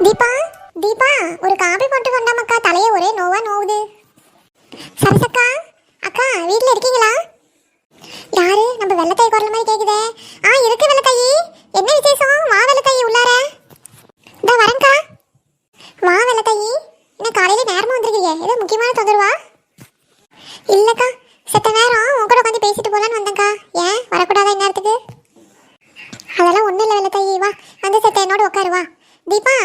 தீபா தீபா ஒரு காபி போட்டு கொண்டாமக்கா, தலைய ஒரே நோவா நோவுது. சரசக்கா அக்கா வீட்ல இருக்கீங்களா? யாரு நம்ம வெள்ளத்தாய் குரல் மாதிரி கேக்குதே. இருக்கு வெள்ளத்தாயி, என்ன விசேஷம்? வா வெள்ளத்தாயி உள்ளார. இதோ வரேன்க்கா. வா வெள்ளத்தாயி, என்ன காலையில நேரமா வந்திருக்கீங்க? ஏதோ முக்கியமான தொந்தரவா? இல்லக்கா, செத்த நேரம் உன் கூட உட்காந்து பேசிட்டு போலான்னு வந்தேன்க்கா. ஏன் வரக்கூடாதா இந்நேரத்துக்கு? அதெல்லாம் ஒன்றும் இல்லை வெள்ளத்தாயி, வா வந்து செத்த என்னோட உட்காரு வா. தீபா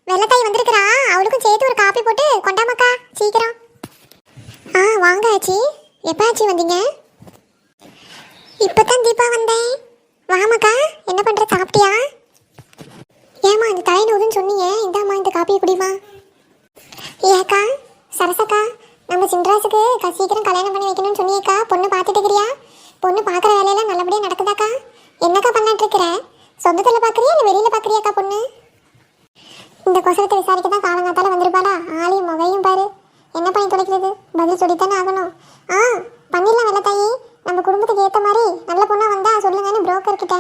வெள்ளத்தாய் வந்திருக்கிறா, அவளுக்கும் சேர்த்து ஒரு காப்பி போட்டு கொண்டாமக்கா சீக்கிரம். வாங்க ஆச்சி. எப்போ ஆச்சி வந்தீங்க? இப்போதான் தீபா வந்தேன். வாமாக்கா, என்ன பண்ணுற, சாப்பிட்டியா? ஏம்மா அந்த தலை நோதுன்னு சொன்னீங்க, இந்தாம்மா இந்த காப்பியை குடிமா. ஏக்கா சரசக்கா, நம்ம சின்ராசுக்கு சீக்கிரம் கல்யாணம் பண்ணி வைக்கணும்னு சொன்னியேக்கா, பொண்ணு பார்த்துட்டு இருக்கிறியா? பொண்ணு பார்க்குற வேலையெல்லாம் நல்லபடியாக நடக்குதாக்கா? என்னக்கா பண்ணிட்டு இருக்கிற? சொந்தத்தில் பார்க்குறியா இல்லை வெளியில் பார்க்குறியாக்கா பொண்ணு? இந்த கொசரத்தை விசாரிக்க தான் காலங்காத்தால வந்திருப்பாளா? ஆளையும் முகையும் பாரு, என்ன பண்ணி தொலைக்கிறது? பதில் சொல்லித்தானே ஆகணும். பண்ணிடலாம் வெள்ளத்தாயி, நம்ம குடும்பத்துக்கு ஏற்ற மாதிரி நல்ல பொண்ணாக வந்தால் சொல்லுங்கன்னு புரோக்கர் கிட்ட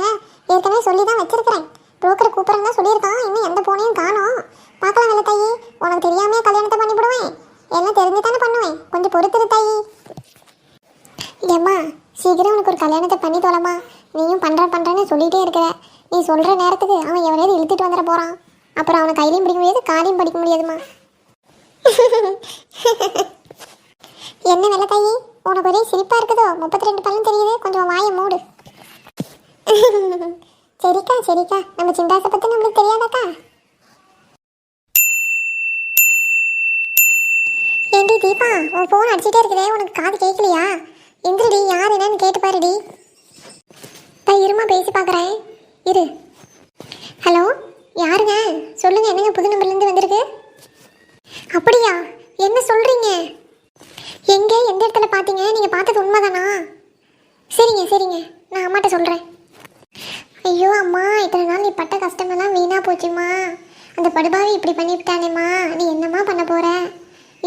ஏற்கனவே சொல்லி தான் வச்சிருக்கிறேன். புரோக்கரை கூப்பிட்றேன் தான் சொல்லியிருக்கான், இன்னும் எந்த பொண்ணையும் காணோம். பார்க்கலாம் வெள்ளத்தாயி, உனக்கு தெரியாமே கல்யாணத்தை பண்ணிவிடுவேன், எல்லாம் தெரிஞ்சு தானே பண்ணுவேன், கொஞ்சம் பொறுத்துரு தாயி. ஏம்மா சீக்கிரம் உனக்கு ஒரு கல்யாணத்தை பண்ணி தோலம்மா. நீயும் பண்ணுறேன்னு சொல்லிகிட்டே இருக்கிற. நீ சொல்கிற நேரத்துக்கு அவன் எவனையாவது இழுத்துட்டு வந்துட போகிறான். அப்புறம் அவனை கையிலையும் பிடிக்க முடியாது, காலையும் படிக்க முடியாதுமா. என்ன வெள்ளத்தாயி, உனக்கு ஒரே சிரிப்பா இருக்குதோ? 32 பல்லும் தெரியுது, கொஞ்சம் வாயை மூடு. சரிக்கா சரிக்கா, நம்ம சிந்தாசை பற்றி நம்மளுக்கு தெரியாதாக்கா? ஏண்டி தீபா, உன் ஃபோன் அடிச்சுட்டே இருக்குதே, உனக்கு காது கேட்கலையா? எந்திரடி, யார் என்னன்னு கேட்டு பாருடி. இருமா பேசி பார்க்குறேன் இரு. ஹலோ யாருங்க? சொல்லுங்க, என்னங்க புது நம்பர்லேருந்து வந்திருக்கு? அப்படியா, என்ன சொல்றீங்க? எங்கே எந்த இடத்துல பார்த்தீங்க? நீங்கள் பார்த்தது உண்மைதானா? சரிங்க, நான் அம்மாட்ட சொல்கிறேன். ஐயோ அம்மா, இத்தனை நாள் நீ பட்ட கஷ்டமெல்லாம் வீணாக போச்சுமா. அந்த படுபாவி இப்படி பண்ணிவிட்டானேம்மா, நீ என்னம்மா பண்ண போற?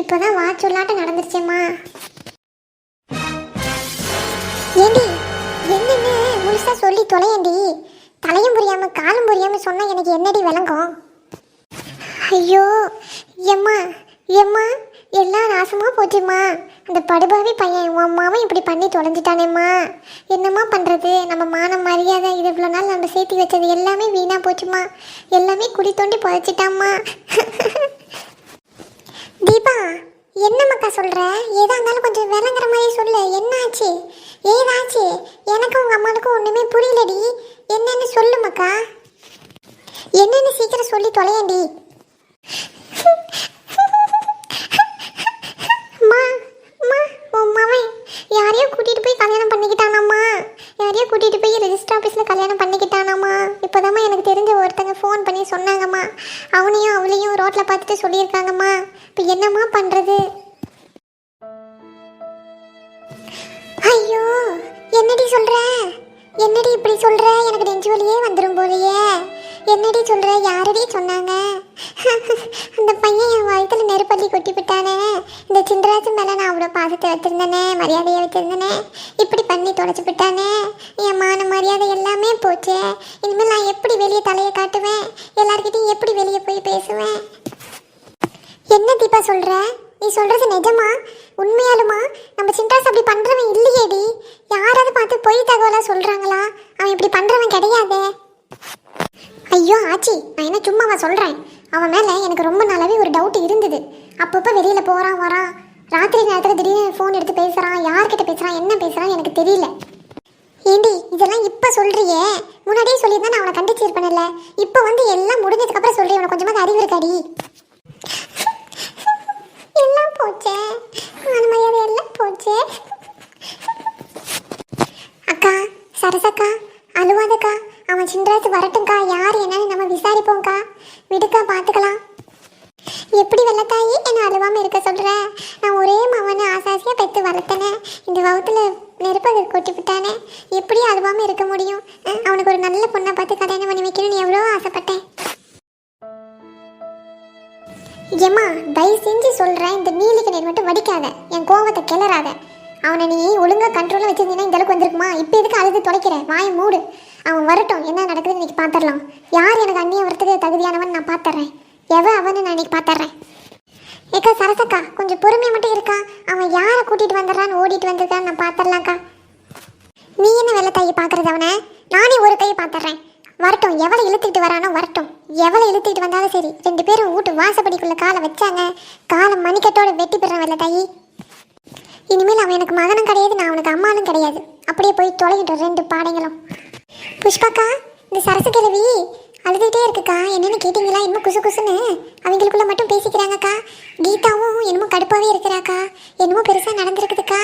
இப்போதான் வாச்சொல்லாட்டம் நடந்துருச்சேம்மா. ஏண்டி என்னன்னு முழுசா சொல்லி தொலையண்டி. தலையும் புரியாம காலும் புரியாம சொன்னா எனக்கு என்னடி விளங்கும்? ஐயோ எம்மா எல்லாம் நாசமா போச்சுமா. அந்த படுபாவி பையன் உன் அம்மாவும் இப்படி பண்ணி தொலைஞ்சிட்டானேம்மா. என்னம்மா பண்றது? நம்ம மான மரியாதை இது இவ்வளோ நாள் நம்ம சேர்த்து வச்சது எல்லாமே வீணா போச்சுமா. எல்லாமே குடி தோண்டி புதைச்சிட்டாம்மா. தீபா என்னம்மாக்கா சொல்ற? ஏதா இருந்தாலும் கொஞ்சம் விளங்குற மாதிரி சொல்லு. என்ன ஆச்சு? ஏதாச்சு? எனக்கு உங்க அம்மாவுக்கும் ஒண்ணுமே புரியலடி. என்னன்னு சொல்லுமாக்கா. என்னன்னு சீக்கிரம் சொல்லி தொலையண்டி. உன் மவன் யாரையோ கூட்டிட்டு போய் கல்யாணம் பண்ணிக்கிட்டானாம்மா. யாரையோ கூட்டிட்டு போய் ரெஜிஸ்டர் ஆஃபீஸ்ல கல்யாணம் பண்ணிக்கிட்டானாம்மா. இப்போதாம்மா எனக்கு தெரிஞ்ச ஒருத்தங்க ஃபோன் பண்ணி சொன்னாங்கம்மா. அவனையும் அவளையும் ரோட்ல பார்த்துட்டு சொல்லியிருக்காங்கம்மா. இப்போ என்னம்மா பண்றது? ஐயோ என்னடி சொல்ற? என்னடி இப்படி சொல்ற? எனக்கு நெஞ்சு வலியே வந்துடும் போலையே. என்னடி சொல்ற? யாரடி சொன்னாங்க? அந்த பையன் என் வயிற்றுல நெருப்பள்ளி கொட்டி விட்டானே. இந்த சின்ராஜு மேலே நான் அவ்வளோ பாசத்தை வச்சுருந்தேனே, மரியாதையை வச்சுருந்தேனே, இப்படி பண்ணி தொலைச்சி விட்டானே. என் மான மரியாதை எல்லாமே போச்சு. இனிமேல் நான் எப்படி வெளியே தலையை காட்டுவேன்? எல்லார்கிட்டையும் எப்படி வெளியே போய் பேசுவேன்? என்ன தீபா சொல்ற? நீ சொல்றது நிஜமா? உண்மையாலுமா? நம்ம சின்ராஸ் அப்படி பண்றவன் இல்லையேடி. யாராவது பார்த்து பொய் தகவலா சொல்றாங்களா? அவன் இப்படி பண்றவன் கிடையாதே. ஐயோ ஆச்சி, நான் என்ன சும்மாவா சொல்றேன்? அவன் மேல எனக்கு ரொம்ப நாளாவே ஒரு டவுட் இருந்தது. அப்பப்போ வெளியில போறான் வரான், ராத்திரி நேரத்தில் திடீர்னு ஃபோன் எடுத்து பேசுறான். யார்கிட்ட பேசுறான், என்ன பேசுறான் எனக்கு தெரியல. ஏண்டி இதெல்லாம் இப்ப சொல்றியே? முன்னாடியே சொல்லியிருந்தா நான் அவனை கண்டிச்சிருப்பேன்ல. இப்போ வந்து எல்லாம் முடிஞ்சதுக்கு அப்புறம் சொல்றேன். உனக்கு கொஞ்சமாக அறிவு இருக்காடி? எல்லாம் போச்சே, மரியாதை எல்லாம் போச்சே. அக்கா சரசக்கா, அழுவாதக்கா. அவன் சின்ராஜ் வரட்டும்க்கா, யார் என்னன்னு நம்ம விசாரிப்போம்க்கா. விடுக்கா, பார்த்துக்கலாம். எப்படி வெள்ளத்தாயி என்ன அழுவாமல் இருக்க சொல்ற? நான் ஒரே மவனை ஆசாசியாக பெற்று வளர்த்தனே. இந்த வகுத்துல நெருப்பது கொட்டி விட்டானே. எப்படி அழுவாமல் இருக்க முடியும்? அவனுக்கு ஒரு நல்ல பொண்ணை பார்த்து கல்யாணம் பண்ணி வைக்கணும்னு எவ்வளோ ஆசைப்பட்டேன். ஏம்மா தயவு செஞ்சு சொல்கிறேன், இந்த நீலிக்கு நேர் மட்டும் வடிக்காத, என் கோவத்தை கிளறாத. அவனை நீ ஒழுங்காக கண்ட்ரோலாக வச்சிருந்தீங்கன்னா இந்த அளவுக்கு வந்திருக்குமா? இப்போ எதுக்கு அழுது தொலைக்கிற? வாயை மூடு. அவன் வரட்டும், என்ன நடக்குதுன்னு இன்னைக்கு பார்த்துடலாம். யார் எனக்கு அந்நியம் வரத்துக்கு தகுதியானவன் நான் பார்த்துட்றேன். அவன்னு நான் இன்னைக்கு பார்த்துட்றேன். ஏக்கா சரசக்கா கொஞ்சம் பொறுமை மட்டும் இருக்கா, அவன் யாரை கூட்டிகிட்டு வந்துடுறான்னு ஓடிட்டு வந்திருக்கான்னு நான் பார்த்துடலாம்க்கா. நீ என்ன வெள்ளை தாயை பார்க்குறது அவனை? நானே ஒரு கையை பார்த்துட்றேன். வரட்டும், எவ்வளோ இழுத்துக்கிட்டு வரானோ வரட்டும். எவ்வளோ இழுத்துக்கிட்டு வந்தாலும் சரி, 2 பேரும் வீட்டு வாசப்படிக்குள்ளே காலை வச்சாங்க, காலை மணிக்கட்டோட வெட்டி போடுறான் வெள்ளை தாயி. இனிமேல் அவன் எனக்கு மகனும் கிடையாது, நான் அவனுக்கு அம்மாவும் கிடையாது. அப்படியே போய் தொலைகிட்டோம் 2 பாடைங்களும். புஷ்பாக்கா, இந்த சரசு கிழவி அழுதுகிட்டே இருக்குக்கா. என்னென்னு கேட்டிங்களா? என்னமோ குசு குசுன்னு அவங்களுக்குள்ள மட்டும் பேசிக்கிறாங்கக்கா. கீதாவும் என்னமோ கடுப்பாகவே இருக்கிறாக்கா. என்னமோ பெருசாக நடந்திருக்குதுக்கா.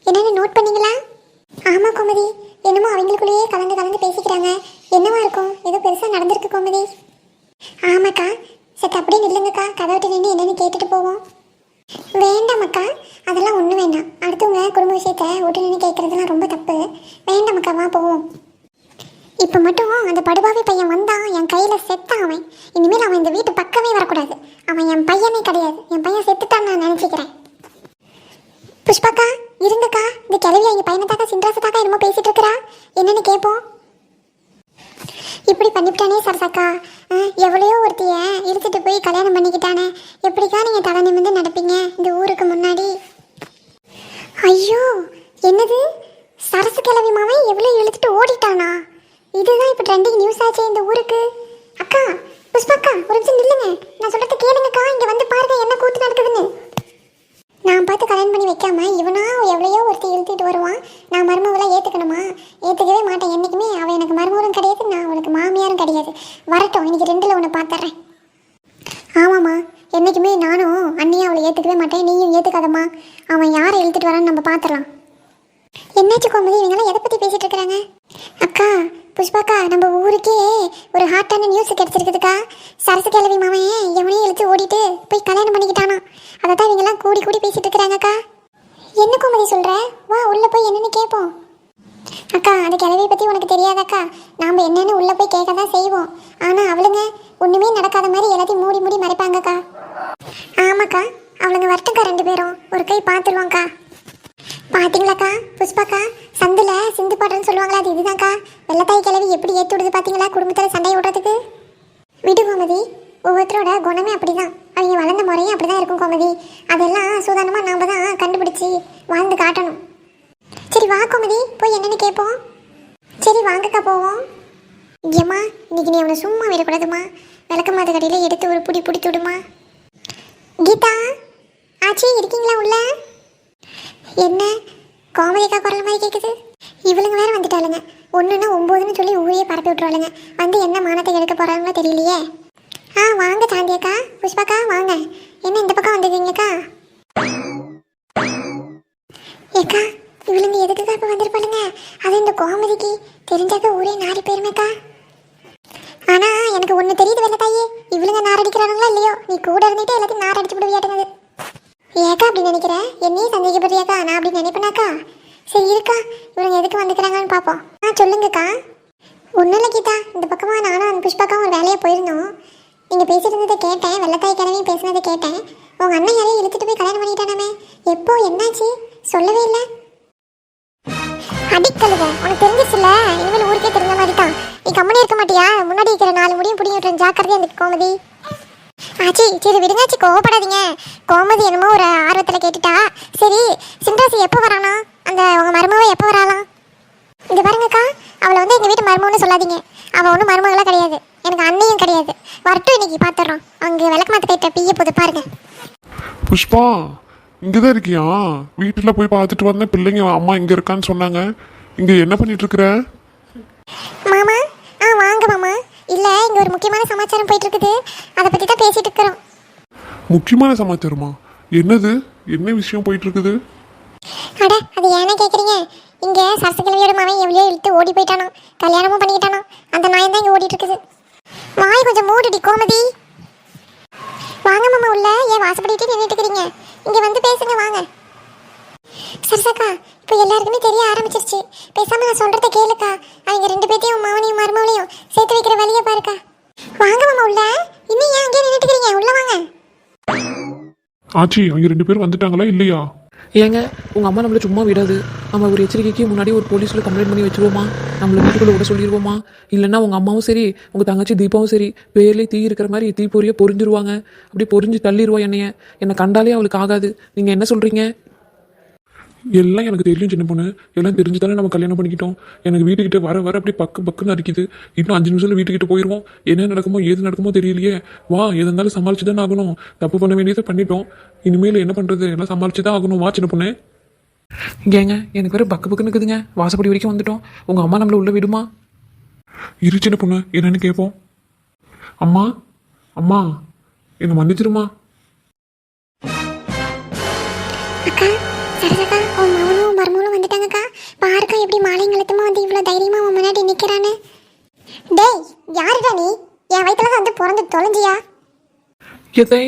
என்னென்னு நோட் பண்ணீங்களா? ஆமாம் கோமதி, என்னமோ அவங்களுக்குள்ளேயே கலந்து கலந்து பேசிக்கிறாங்க. என்னவா இருக்கும்? ஏதோ பெருசாக நடந்திருக்கு கோமதி. ஆமாக்கா, சரி அப்படியே நில்லுங்கக்கா, கதவிட்டு நின்று என்னென்னு கேட்டுட்டு போவோம். வேண்டாமக்கா, அதெல்லாம் ஒன்றும் வேண்டாம். அடுத்தவங்க குடும்ப விஷயத்த விட்டு நின்று கேட்குறதுலாம் ரொம்ப தப்பு. வேண்டாமக்கா, வா போவோம். இப்போ மட்டும் அந்த படுபாவி பையன் வந்தான், என் கையில் செத்தான் அவன். இனிமேல் அவன் இந்த வீட்டு பக்கமே வரக்கூடாது. அவன் என் பையனே கிடையாது. என் பையன் செத்துட்டான்னு நான் நினச்சிக்கிறேன். புஷ்பாக்கா இருங்கக்கா, இந்த கிழவி எங்கள் பையனத்தாக்கா சின்ராசத்தாக்கா என்னமோ பேசிட்டு இருக்கிறா. என்னன்னு கேட்போம். இப்படி பண்ணிவிட்டானே சரசாக்கா, எவ்வளையோ ஒருத்திய இழுத்துட்டு போய் கல்யாணம் பண்ணிக்கிட்டானே. எப்படிக்கா நீங்கள் தலை நிமிர்ந்து நடப்பீங்க இந்த ஊருக்கு முன்னாடி? ஐயோ, என்னது சரசு கிழவி மாவன் எவ்வளோ இழுத்துட்டு ஓடிட்டானா? இதுதான் இப்போ ட்ரெண்டிங் நியூஸ் ஆச்சு இந்த ஊருக்கு. அக்கா, புஷ்பாக்கா ஒரு நிமிஷம் நில்லுங்க, நான் சொல்கிறது கேளுங்கக்கா. இங்கே வந்து பாருங்க என்ன கூத்து நடக்குதுன்னு. நான் பார்த்து கல்யாணம் பண்ணி வைக்காம இவனா எவ்வளையோ ஒருத்தி இழுத்துட்டு வருவான். நான் மருமவளாக ஏற்றுக்கணுமா? ஏற்றுக்கவே மாட்டேன் என்றைக்குமே. அவன் எனக்கு மருமவளும் கிடையாது, நான் அவனுக்கு மாமியாரும் கிடையாது. வரட்டும், இன்னைக்கு 2ல் 1 பார்த்துட்றேன். ஆமாம்மா, என்றைக்குமே நானும் அண்ணியும் அவளை ஏற்றுக்கவே மாட்டேன், நீயும் ஏற்றுக்காதம்மா. அவன் யாரை இழுத்துட்டு வரான்னு நம்ம பார்த்துடலாம். என்னாச்சு கோமதி, இவங்கெல்லாம் எதை பற்றி பேசிகிட்டு இருக்கிறாங்க? அக்கா புஷ்பாக்கா, நம்ம ஊருக்கே ஒரு ஹாட்டான நியூஸ் கிடச்சிருக்குதுக்கா. சரசு கிழவி மாமன் எவனையும் இழுத்து ஓடிட்டு போய் கல்யாணம் பண்ணிக்கிட்டானா. அதை தான் இவங்கெல்லாம் கூடி கூடி பேசிகிட்டு இருக்கிறாங்கக்கா. என்ன கோமதி சொல்கிற? வா உள்ளே போய் என்னென்னு கேட்போம். அக்கா, அந்த கிழவியை பற்றி உனக்கு தெரியாதாக்கா? நாம் என்னென்னு உள்ளே போய் கேட்க தான் செய்வோம். ஆனால் அவளுங்க ஒன்றுமே நடக்காத மாதிரி எல்லாத்தையும் மூடி மூடி மறைப்பாங்கக்கா. ஆமாக்கா, அவளுங்க வரட்டும்க்கா, 2 பேரும் ஒரு கை பார்த்துருவாங்க்கா. பார்த்தீங்களாக்கா புஷ்பாக்கா, சந்தில் சிந்து பாட்டுன்னு சொல்லுவாங்களா, அது இதுதான்க்கா. வெள்ளத்தாய் கிழவி எப்படி ஏற்றி விடுது பார்த்தீங்களா குடும்பத்தில் சண்டையை விடுறதுக்கு. விடு கோமதி, ஒவ்வொருத்தரோட குணமே அப்படி தான், அவங்க வளர்ந்த முறையும் அப்படி தான் இருக்கும் கோமதி. அதெல்லாம் சூதானமாக நாம் தான் கண்டுபிடிச்சி வாழ்ந்து காட்டணும். சரி வா கோமதி, போய் என்னென்னு கேட்போம். சரி வாங்கக்கா போவோம். ஏம்மா, இன்னைக்கு நீ அவனை சும்மா விடக்கூடாதுமா. விளக்க மாத கடையில் எடுத்து ஒரு புடி பிடிச்சி விடுமா. கீதா ஆச்சி இருக்கீங்களா உள்ள? என்ன கோமதிக்கா குரல் மாதிரி கேட்குது? இவளுங்க வேற வந்துட்டாளுங்க. 1ன்னா 9ன்னு சொல்லி ஊரையே பரப்பி விட்ருவாளுங்க. வந்து என்ன மானத்தை எடுக்க போகிறாங்களோ தெரியலையே. வாங்க சாந்தியக்கா, புஷ்பாக்கா வாங்க. என்ன இந்த பக்கம் வந்துருக்கீங்கக்கா? ஏக்கா, இவளுங்க எதுக்குக்கா இப்போ வந்திருப்பாளுங்க? அது இந்த கோமதிக்கு தெரிஞ்சாக்க ஊரே நாரி போயிருமேக்கா. ஆனால் எனக்கு ஒன்று தெரியுது வெள்ள தாயே, இவளுங்க நாரடிக்கிறானுங்களா இல்லையோ, நீ கூட இருந்துட்டு எல்லாத்தையும் நார் அடிச்சு விடுவியாட்டுங்க. ஏக்கா அப்படி நினைக்கிறேன்? என்னையும் சந்தேகப்படுறியாக்கா? நான் அப்படி நினைப்பேனாக்கா? சரி இருக்கா, இவங்க எதுக்கு வந்துக்கிறாங்கன்னு பார்ப்போம். சொல்லுங்கக்கா. ஒன்றும் இல்லை கீதா, இந்த பக்கமாக நானும் அந்த புஷ்பாக்காவும் ஒரு வேலையாக போயிருந்தோம். நீங்கள் பேசிட்டு இருந்ததை கேட்டேன், வெள்ளத்தாய் கிழமையும் பேசினதை கேட்டேன். உங்கள் அண்ணன் யாரையும் இழுத்துட்டு போய் கல்யாணம் பண்ணிட்டானாமே, எப்போ என்னாச்சு சொல்லவே இல்லை. அடிக்கலுங்க, உனக்கு தெரிஞ்சிச்சுல்ல, இனிமேல் ஊருக்கே தெரிஞ்ச மாதிரி தான். நீ கம்மனே இருக்க மாட்டியா? முன்னாடி இருக்கிற 4 முடியும் பிடிங்கி விட்டுறேன், ஜாக்கிரதையாக இருந்துக்கு கோமதி. ஆச்சி சரி விடுங்காச்சி, கோவப்படாதீங்க. கோமதி என்னமோ ஒரு ஆர்வத்தில் கேட்டுட்டா. சரி சின்ராசி எப்போ வரானா? அந்த உங்கள் மருமவை எப்போ வராலாம்? இங்கே பாருங்கக்கா, அவளை வந்து எங்கள் வீட்டு மருமகன்னு சொல்லாதீங்க. அவள் ஒன்றும் மருமகளாக கிடையாது, எனக்கு அண்ணையும் கிடையாது. வரட்டும், இன்னைக்கு பார்த்துட்றோம். அங்கே விளக்கு மாற்ற கேட்ட பிய போது பாருங்க. புஷ்பா இங்கே தான் இருக்கியா? வீட்டில் போய் பார்த்துட்டு வந்தேன், பிள்ளைங்க அம்மா இங்கே இருக்கான்னு சொன்னாங்க. இங்கே என்ன பண்ணிட்டு இருக்கிற? மாமா வாங்க மாமா. இல்லை, இங்கே ஒரு முக்கியமான சமாச்சாரம் போயிட்டு இருக்குது, அதை பற்றி தான் பேசிட்டு இருக்கிறோம். முக்கியமான சமாச்சாரமா? என்னது? என்ன விஷயம் போயிட்டு இருக்குது? அட அது ஏன்னா கேட்குறீங்க? இங்கே சரசு கிழவியோட மகன் எவ்வளோ இழுத்து ஓடி போயிட்டானோ, கல்யாணமும் பண்ணிக்கிட்டானோ. அந்த நாயம் தான் இங்கே ஓடிட்டு இருக்குது. வாய் கொஞ்சம் மூடிடி கோமதி. வாங்க மாமா உள்ள, ஏன் வாசப்படிட்டு நின்றுட்டு இருக்கிறீங்க? இங்கே வந்து பேசுங்க வாங்க. சரசாக்கா, இப்போ எல்லாருக்குமே தெரிய ஆரம்பிச்சிருச்சு. பேசாம நான் சொல்றத கேளுக்கா. அவங்க 2 பேத்தையும் மாவனையும் மருமவளையும் சேர்த்து வைக்கிற வழியை பாருக்கா. வாங்க மாமா உள்ள. இன்னும் ஏன் அங்கே நின்றுட்டு இருக்கிறீங்க? உள்ள வாங்க. ஆச்சி அவங்க 2 பேரும் வந்துட்டாங்களா இல்லையா? ஏங்க உங்கள் அம்மா நம்மளை சும்மா விடாது. நம்ம ஒரு எச்சரிக்கைக்கு முன்னாடி ஒரு போலீஸில் கம்ப்ளைண்ட் பண்ணி வச்சுருவோமா? நம்மளை வீட்டுக்குள்ளே விட சொல்லிடுவோமா? இல்லைன்னா உங்கள் அம்மாவும் சரி உங்கள் தங்கச்சி தீபாவும் சரி பேர்லேயே தீ இருக்கிற மாதிரி தீ பொறியை பொறிஞ்சிருவாங்க. அப்படி பொறிஞ்சு தள்ளிடுவா என்னை கண்டாலே அவளுக்கு ஆகாது. நீங்கள் என்ன சொல்கிறீங்க? எல்லாம் எனக்கு தெரியும் சின்ன பொண்ணு, எல்லாம் தெரிஞ்சு தானே நம்ம கல்யாணம் பண்ணிக்கிட்டோம். எனக்கு வீட்டுக்கிட்ட வர வர அப்படி பக்குன்னு அரிக்குது. இன்னும் 5 நிமிஷத்துல வீட்டுக்கிட்ட போயிடுவோம். என்ன நடக்குமோ ஏது நடக்குமோ தெரியலையே. வா, எது இருந்தாலும் சமாளிச்சு தான் ஆகணும். தப்பு பண்ண வேண்டியதை பண்ணிட்டோம். இனிமேல் என்ன பண்றது, எல்லாம் சமாளிச்சு தான் ஆகணும். வா சின்ன பொண்ணு. ஏங்க எனக்கு வேறு பக்குன்னு இருக்குதுங்க. வாசப்படி வரைக்கும் வந்துட்டோம். உங்கள் அம்மா நம்மளை உள்ள விடுமா? இரு சின்ன பொண்ணு, என்னன்னு கேட்போம். அம்மா, அம்மா, என்னை மன்னிச்சிருமா. அக்கா சரசக்கா, உன் மகனும் மருமகளும் வந்துட்டாங்கக்கா. பாருக்கா எப்படி மாலைங்கழுத்தமா வந்து இவ்வளோ தைரியமா உன் முன்னாடி நிற்கிறான்னு. டேய், யாருடா நீ? என் வயிற்றுல தான் வந்து பிறந்து தொலைஞ்சியா? எதை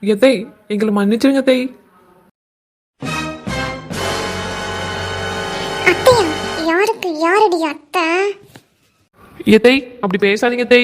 எதை எங்களை மன்னிச்சிருங்க தை. அத்தையா? யாருக்கு யாரடி அத்தை? எதை அப்படி பேசாதீங்க தை.